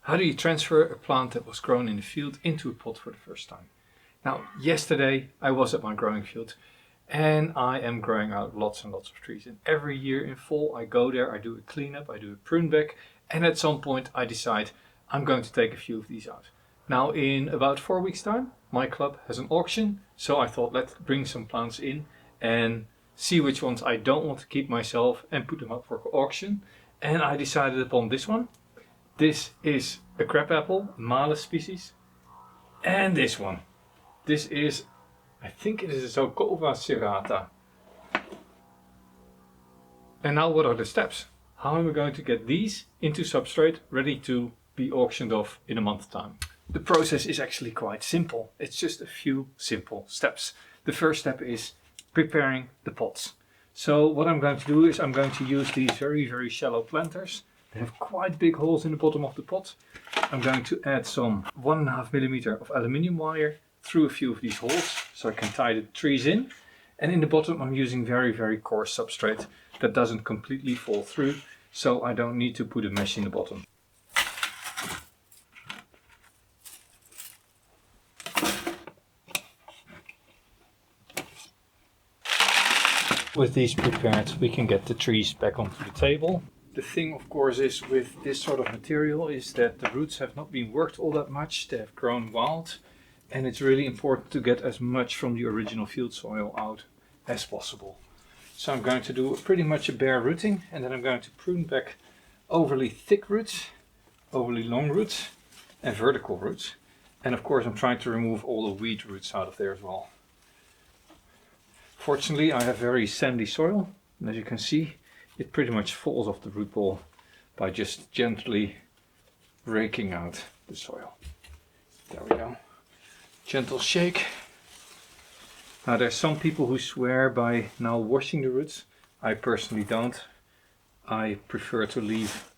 How do you transfer a plant that was grown in the field into a pot for the first time? Now, yesterday I was at my growing field and I am growing out lots and lots of trees. And every year in fall I go there, I do a cleanup, I do a prune back, and at some point I decide I'm going to take a few of these out. Now in about 4 weeks time, my club has an auction, so I thought let's bring some plants in and see which ones I don't want to keep myself and put them up for auction. And I decided upon this one. This is a crabapple, malus species. And this one. This is, I think it is a Zelkova Serrate. And now what are the steps? How am I going to get these into substrate ready to be auctioned off in a month's time? The process is actually quite simple. It's just a few simple steps. The first step is preparing the pots. So what I'm going to do is I'm going to use these very shallow planters. They have quite big holes in the bottom of the pot. I'm going to add some 1.5 millimeter of aluminium wire through a few of these holes so I can tie the trees in. And in the bottom I'm using very coarse substrate that doesn't completely fall through, so I don't need to put a mesh in the bottom. With these prepared, we can get the trees back onto the table. The thing, of course, is with this sort of material is that the roots have not been worked all that much. They have grown wild, and it's really important to get as much from the original field soil out as possible. So I'm going to do pretty much a bare rooting, and then I'm going to prune back overly thick roots, overly long roots, and vertical roots. And of course I'm trying to remove all the weed roots out of there as well. Fortunately I have very sandy soil, and as you can see it pretty much falls off the root ball by just gently raking out the soil. There we go. Gentle shake. Now there's some people who swear by now washing the roots. I personally don't. I prefer to leave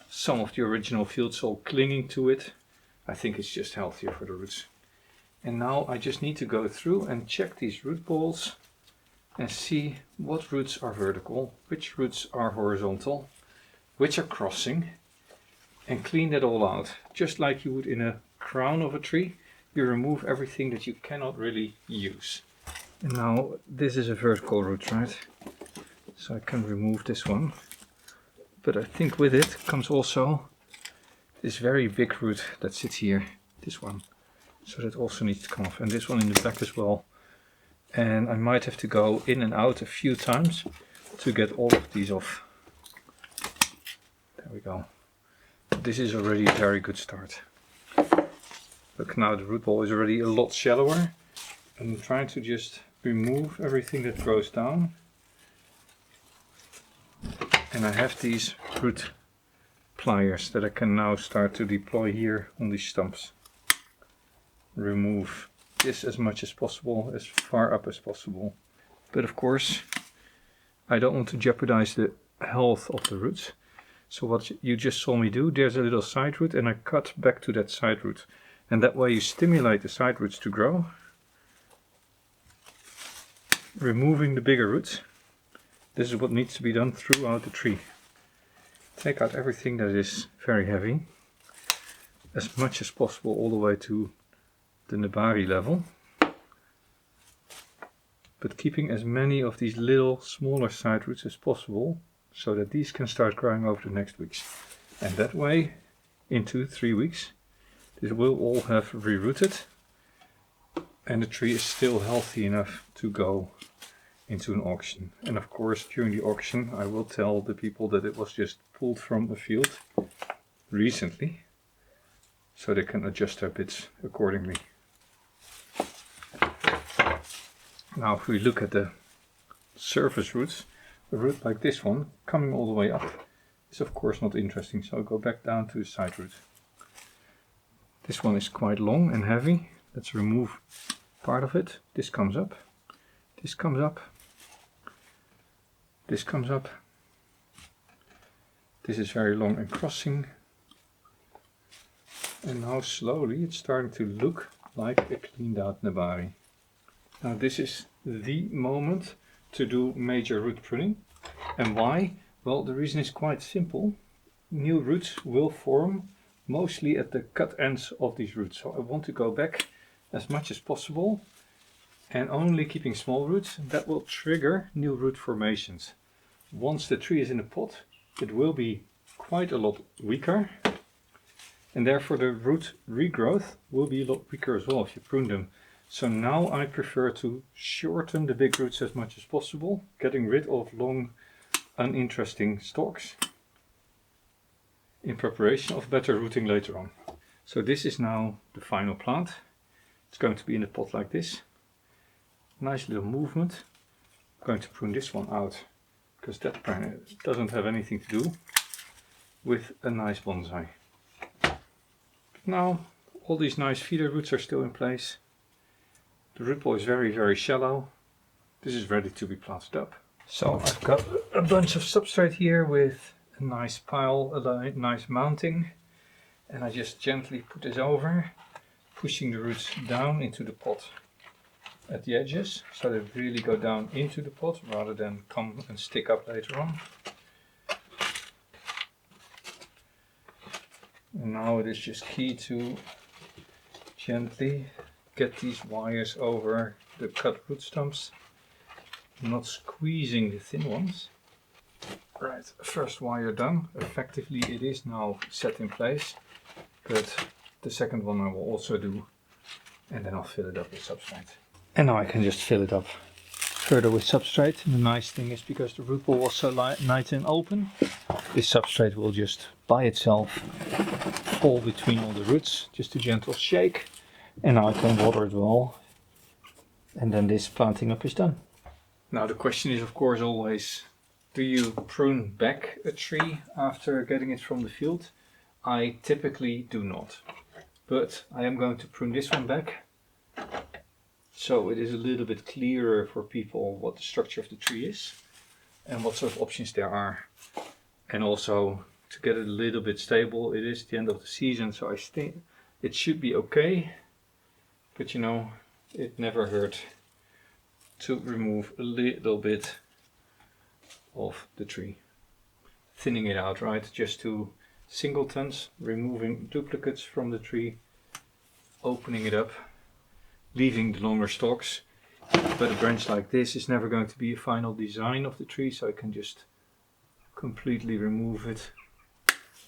some of the original field soil clinging to it. I think it's just healthier for the roots. And now I just need to go through and check these root balls and see what roots are vertical, which roots are horizontal, which are crossing, and clean that all out. Just like you would in a crown of a tree, you remove everything that you cannot really use. And now this is a vertical root, right? So I can remove this one. But I think with it comes also this very big root that sits here, this one. So that also needs to come off, and this one in the back as well. And I might have to go in and out a few times to get all of these off. There we go. This is already a very good start. Look, now the root ball is already a lot shallower. I'm trying to just remove everything that grows down. And I have these root pliers that I can now start to deploy here on these stumps. Remove this as much as possible, as far up as possible. But of course, I don't want to jeopardize the health of the roots. So what you just saw me do, there's a little side root and I cut back to that side root. And that way you stimulate the side roots to grow. Removing the bigger roots. This is what needs to be done throughout the tree. Take out everything that is very heavy, as much as possible, all the way to the nebari level, but keeping as many of these little smaller side roots as possible so that these can start growing over the next weeks. And that way, in 2-3 weeks, this will all have rerooted and the tree is still healthy enough to go into an auction. And of course during the auction I will tell the people that it was just pulled from a field recently, so they can adjust their bits accordingly. Now if we look at the surface roots, a root like this one coming all the way up is of course not interesting, so I'll go back down to the side root. This one is quite long and heavy. Let's remove part of it. This comes up, this comes up, this comes up. This is very long and crossing. And now slowly it's starting to look like a cleaned out nebari. Now this is the moment to do major root pruning. And why? Well, the reason is quite simple. New roots will form mostly at the cut ends of these roots. So I want to go back as much as possible and only keeping small roots. That will trigger new root formations. Once the tree is in a pot, it will be quite a lot weaker, and therefore the root regrowth will be a lot weaker as well if you prune them. So now I prefer to shorten the big roots as much as possible, getting rid of long uninteresting stalks in preparation of better rooting later on. So this is now the final plant. It's going to be in a pot like this. Nice little movement. I'm going to prune this one out because that doesn't have anything to do with a nice bonsai. But now all these nice feeder roots are still in place. The root ball is very, very shallow. This is ready to be planted up. So I've got a bunch of substrate here with a nice pile, a nice mounting, and I just gently put this over, pushing the roots down into the pot at the edges, so they really go down into the pot rather than come and stick up later on. And now it is just key to gently get these wires over the cut root stumps, not squeezing the thin ones. Right, first wire done. Effectively it is now set in place, but the second one I will also do, and then I'll fill it up with substrate. And now I can just fill it up further with substrate. And the nice thing is, because the root ball was so nice and open, this substrate will just by itself fall between all the roots, just a gentle shake, and now I can water it well, and then this planting up is done. Now the question is of course always, do you prune back a tree after getting it from the field? I typically do not, but I am going to prune this one back, so it is a little bit clearer for people what the structure of the tree is and what sort of options there are. And also to get it a little bit stable, it is the end of the season, so I think it should be okay. But you know, it never hurt to remove a little bit of the tree. Thinning it out, right? Just to singletons, removing duplicates from the tree, opening it up, leaving the longer stalks. But a branch like this is never going to be a final design of the tree, so I can just completely remove it,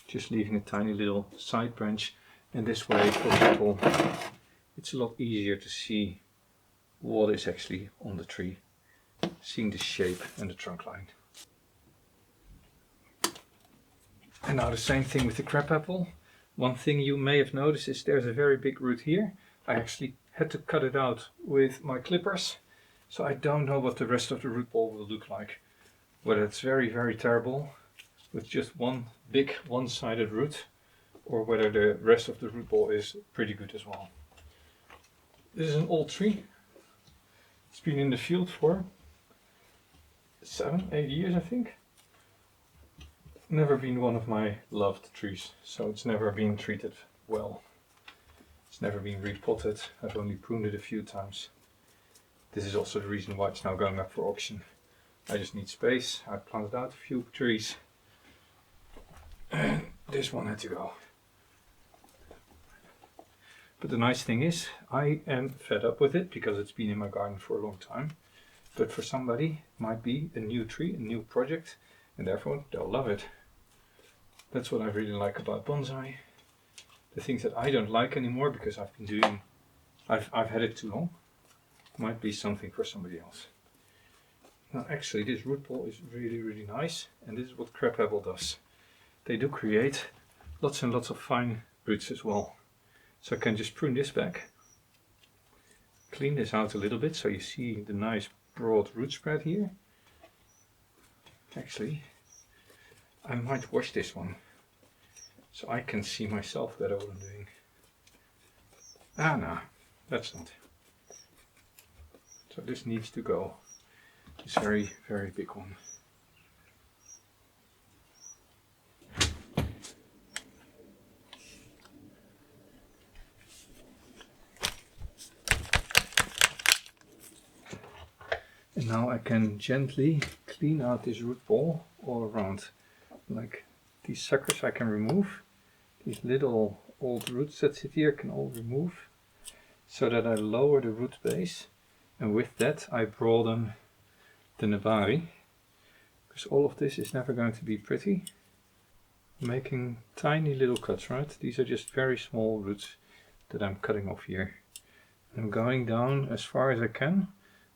just leaving a tiny little side branch. And this way, for people, it's a lot easier to see what is actually on the tree, seeing the shape and the trunk line. And now the same thing with the crabapple. One thing you may have noticed is there's a very big root here. I actually had to cut it out with my clippers, so I don't know what the rest of the root ball will look like. Whether it's very, very terrible with just one big one-sided root, or whether the rest of the root ball is pretty good as well. This is an old tree. It's been in the field for 7-8 years, I think. Never been one of my loved trees, so it's never been treated well. It's never been repotted. I've only pruned it a few times. This is also the reason why it's now going up for auction. I just need space. I planted out a few trees, and this one had to go. But the nice thing is, I am fed up with it because it's been in my garden for a long time. But for somebody, it might be a new tree, a new project, and therefore they'll love it. That's what I really like about bonsai. The things that I don't like anymore because I've been doing, I've had it too long, might be something for somebody else. Now actually this root ball is really, really nice, and this is what crabapple does. They do create lots and lots of fine roots as well. So I can just prune this back, clean this out a little bit so you see the nice broad root spread here. Actually, I might wash this one so I can see myself better what I'm doing. Ah, no, that's not. So this needs to go. This very, very big one. And now I can gently clean out this root ball all around. Like these suckers I can remove, these little old roots that sit here can all remove, so that I lower the root base, and with that I broaden the nebari, because all of this is never going to be pretty. Making tiny little cuts, right? These are just very small roots that I'm cutting off here. I'm going down as far as I can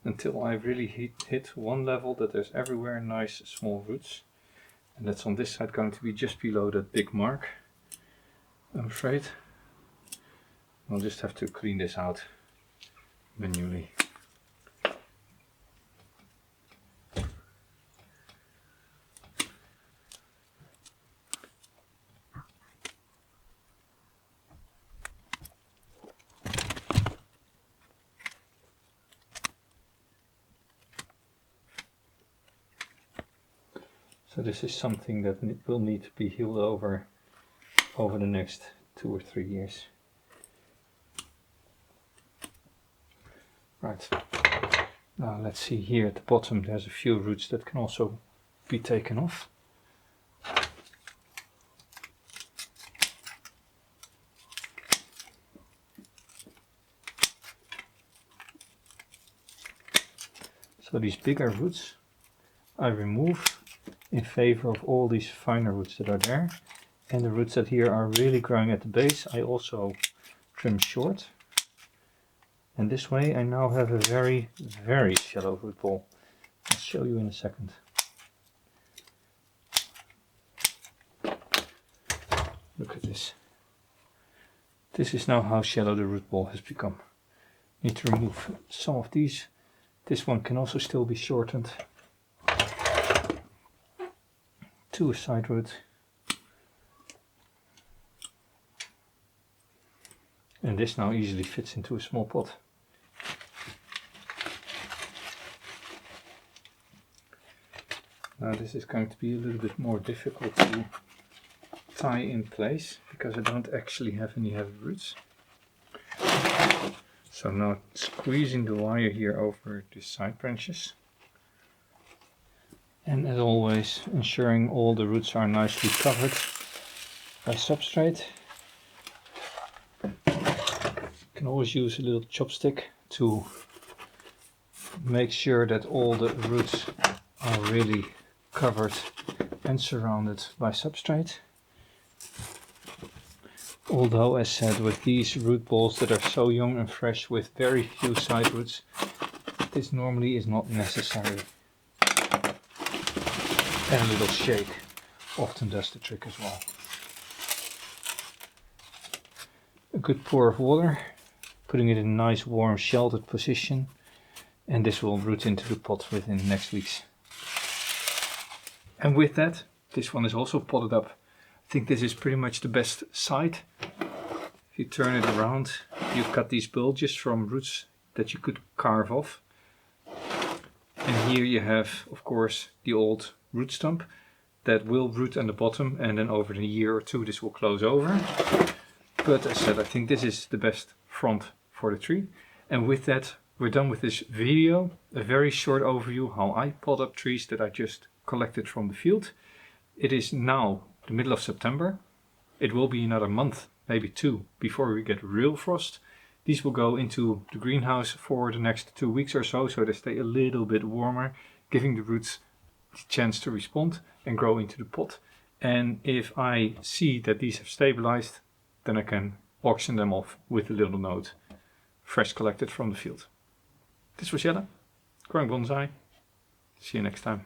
until I really hit one level that there's everywhere nice small roots. And that's on this side going to be just below that big mark, I'm afraid. I'll just have to clean this out manually. So this is something that will need to be healed over the next 2 or 3 years. Right, now let's see here at the bottom, there's a few roots that can also be taken off. So these bigger roots I remove in favor of all these finer roots that are there, and the roots that here are really growing at the base I also trim short, and this way I now have a very, very shallow root ball. I'll show you in a second. Look at this. This is now how shallow the root ball has become. Need to remove some of these. This one can also still be shortened to a side root, and this now easily fits into a small pot. Now this is going to be a little bit more difficult to tie in place because I don't actually have any heavy roots. So now squeezing the wire here over the side branches. And as always, ensuring all the roots are nicely covered by substrate. You can always use a little chopstick to make sure that all the roots are really covered and surrounded by substrate. Although, as said, with these root balls that are so young and fresh with very few side roots, this normally is not necessary. And a little shake often does the trick as well. A good pour of water, putting it in a nice warm sheltered position, and this will root into the pot within next weeks. And with that, this one is also potted up. I think this is pretty much the best side. If you turn it around, you cut these bulges from roots that you could carve off. And here you have, of course, the old root stump that will root on the bottom, and then over a year or two this will close over. But as I said, I think this is the best front for the tree. And with that, we're done with this video. A very short overview how I pot up trees that I just collected from the field. It is now the middle of September. It will be another month, maybe 2, before we get real frost. These will go into the greenhouse for the next 2 weeks or so they stay a little bit warmer, giving the roots the chance to respond and grow into the pot. And if I see that these have stabilized, then I can auction them off with a little note, fresh collected from the field. This was Jelle, growing bonsai. See you next time.